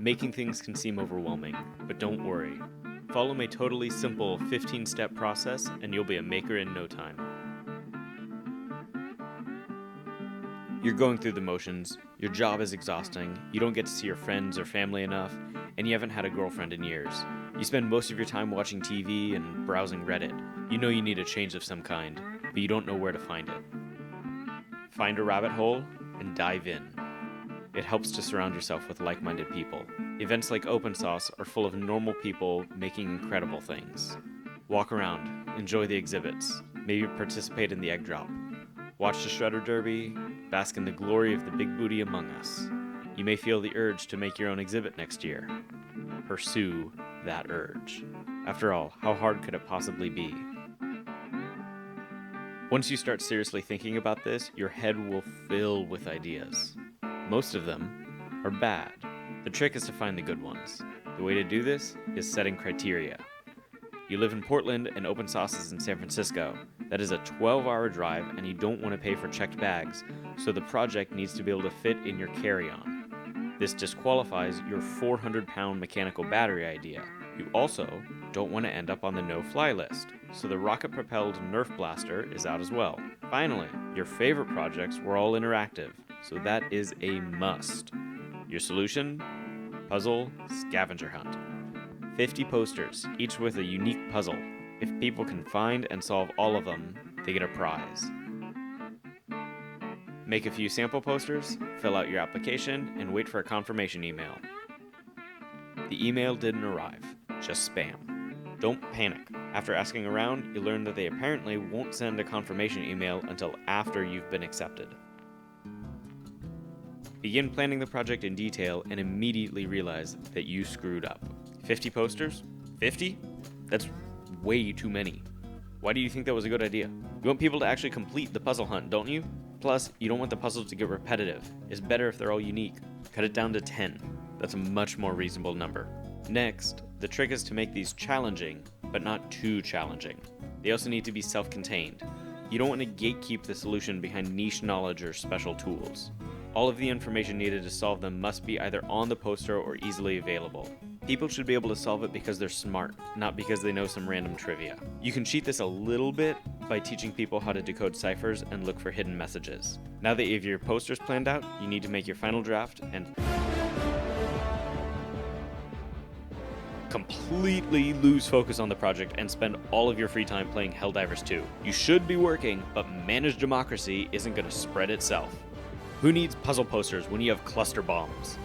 Making things can seem overwhelming, but don't worry. Follow my totally simple 15-step process and you'll be a maker in no time. You're going through the motions, your job is exhausting, you don't get to see your friends or family enough, and you haven't had a girlfriend in years. You spend most of your time watching TV and browsing Reddit. You know you need a change of some kind, but you don't know where to find it. Find a rabbit hole and dive in. It helps to surround yourself with like-minded people. Events like Open Sauce are full of normal people making incredible things. Walk around, enjoy the exhibits, maybe participate in the egg drop. Watch the Shredder Derby, bask in the glory of the big booty among us. You may feel the urge to make your own exhibit next year. Pursue that urge. After all, how hard could it possibly be? Once you start seriously thinking about this, your head will fill with ideas. Most of them are bad. The trick is to find the good ones. The way to do this is setting criteria. You live in Portland and Open Sauce is in San Francisco. That is a 12-hour drive and you don't want to pay for checked bags, so the project needs to be able to fit in your carry-on. This disqualifies your 400-pound mechanical battery idea. You also don't want to end up on the no-fly list, so the rocket-propelled Nerf blaster is out as well. Finally, your favorite projects were all interactive, so that is a must. Your solution? Puzzle scavenger hunt. 50 posters, each with a unique puzzle. If people can find and solve all of them, they get a prize. Make a few sample posters, fill out your application, and wait for a confirmation email. The email didn't arrive, just spam. Don't panic. After asking around, you learn that they apparently won't send a confirmation email until after you've been accepted. Begin planning the project in detail and immediately realize that you screwed up. 50 posters? 50? That's way too many. Why do you think that was a good idea? You want people to actually complete the puzzle hunt, don't you? Plus, you don't want the puzzles to get repetitive. It's better if they're all unique. Cut it down to 10. That's a much more reasonable number. Next, the trick is to make these challenging, but not too challenging. They also need to be self-contained. You don't want to gatekeep the solution behind niche knowledge or special tools. All of the information needed to solve them must be either on the poster or easily available. People should be able to solve it because they're smart, not because they know some random trivia. You can cheat this a little bit by teaching people how to decode ciphers and look for hidden messages. Now that you have your posters planned out, you need to make your final draft and completely lose focus on the project and spend all of your free time playing Helldivers 2. You should be working, but managed democracy isn't going to spread itself. Who needs puzzle posters when you have cluster bombs?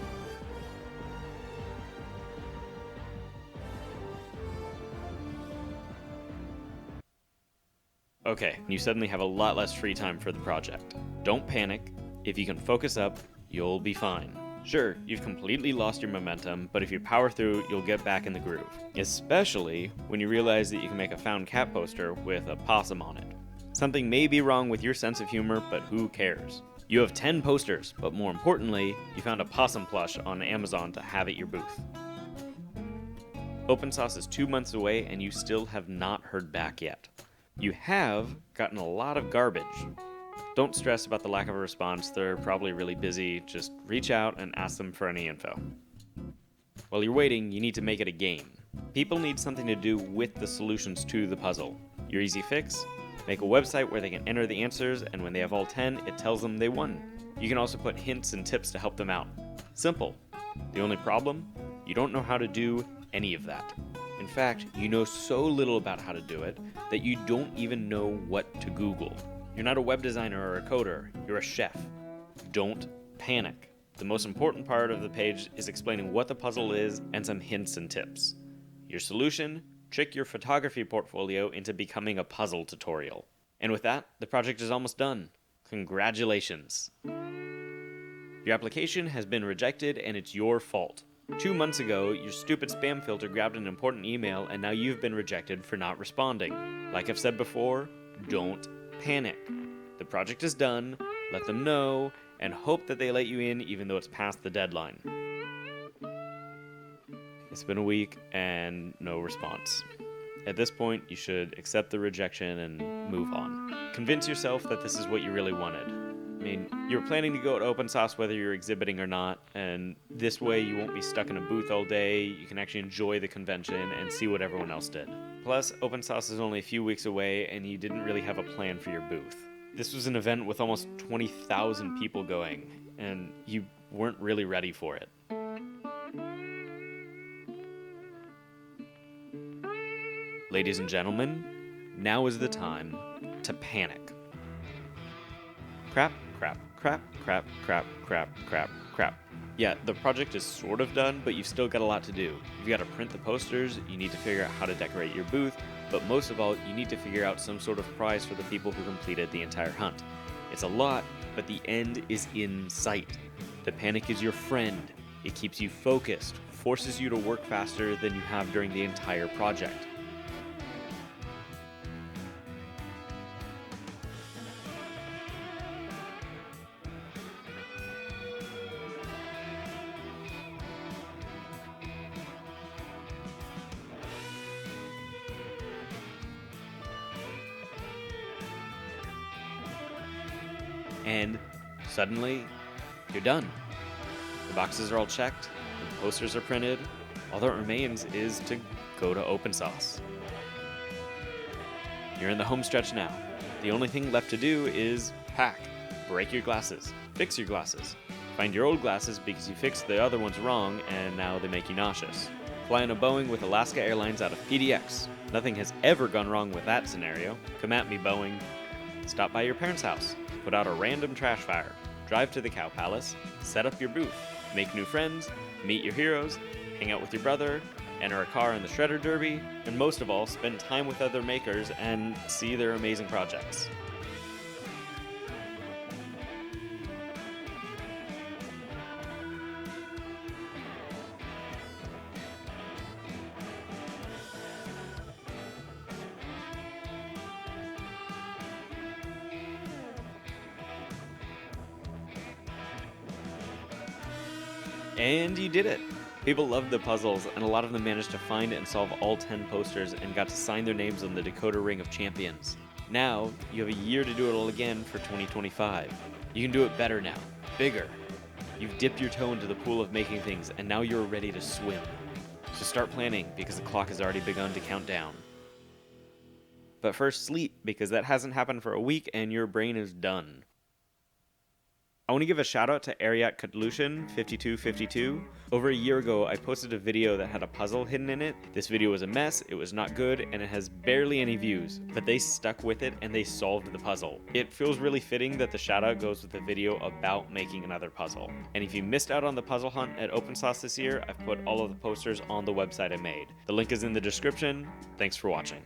Okay, you suddenly have a lot less free time for the project. Don't panic. If you can focus up, you'll be fine. Sure, you've completely lost your momentum, but if you power through, you'll get back in the groove. Especially when you realize that you can make a found cat poster with a possum on it. Something may be wrong with your sense of humor, but who cares? You have 10 posters, but more importantly, you found a possum plush on Amazon to have at your booth. Open Sauce is 2 months away and you still have not heard back yet. You have gotten a lot of garbage. Don't stress about the lack of a response, they're probably really busy. Just reach out and ask them for any info. While you're waiting, you need to make it a game. People need something to do with the solutions to the puzzle. Your easy fix? Make a website where they can enter the answers, and when they have all 10, it tells them they won. You can also put hints and tips to help them out. Simple. The only problem? You don't know how to do any of that. In fact, you know so little about how to do it that you don't even know what to Google. You're not a web designer or a coder, you're a chef. Don't panic. The most important part of the page is explaining what the puzzle is and some hints and tips. Your solution? Trick your photography portfolio into becoming a puzzle tutorial. And with that, the project is almost done. Congratulations. Your application has been rejected and it's your fault. 2 months ago, your stupid spam filter grabbed an important email and now you've been rejected for not responding. Like I've said before, don't panic. The project is done, let them know, and hope that they let you in even though it's past the deadline. It's been a week and no response. At this point, you should accept the rejection and move on. Convince yourself that this is what you really wanted. I mean, you're planning to go to open source whether you're exhibiting or not, and this way you won't be stuck in a booth all day. You can actually enjoy the convention and see what everyone else did. Plus, open source is only a few weeks away, and you didn't really have a plan for your booth. This was an event with almost 20,000 people going, and you weren't really ready for it. Ladies and gentlemen, now is the time to panic. Crap, crap, crap, crap, crap, crap, crap, crap. Yeah, the project is sort of done, but you've still got a lot to do. You've got to print the posters, you need to figure out how to decorate your booth, but most of all, you need to figure out some sort of prize for the people who completed the entire hunt. It's a lot, but the end is in sight. The panic is your friend. It keeps you focused, forces you to work faster than you have during the entire project. And suddenly, you're done. The boxes are all checked, the posters are printed, all that remains is to go to open source. You're in the home stretch now. The only thing left to do is pack, break your glasses, fix your glasses, find your old glasses because you fixed the other ones wrong and now they make you nauseous. Fly on a Boeing with Alaska Airlines out of PDX. Nothing has ever gone wrong with that scenario. Come at me, Boeing. Stop by your parents' house. Put out a random trash fire, drive to the Cow Palace, set up your booth, make new friends, meet your heroes, hang out with your brother, enter a car in the Shredder Derby, and most of all, spend time with other makers and see their amazing projects. And you did it! People loved the puzzles, and a lot of them managed to find and solve all 10 posters and got to sign their names on the Dakota Ring of Champions. Now, you have a year to do it all again for 2025. You can do it better now, bigger. You've dipped your toe into the pool of making things, and now you're ready to swim. So start planning, because the clock has already begun to count down. But first, sleep, because that hasn't happened for a week, and your brain is done. I want to give a shout out to Ariat Katlushin 5252. Over a year ago, I posted a video that had a puzzle hidden in it. This video was a mess, it was not good, and it has barely any views, but they stuck with it and they solved the puzzle. It feels really fitting that the shout out goes with the video about making another puzzle. And if you missed out on the puzzle hunt at Open Source this year, I've put all of the posters on the website I made. The link is in the description. Thanks for watching.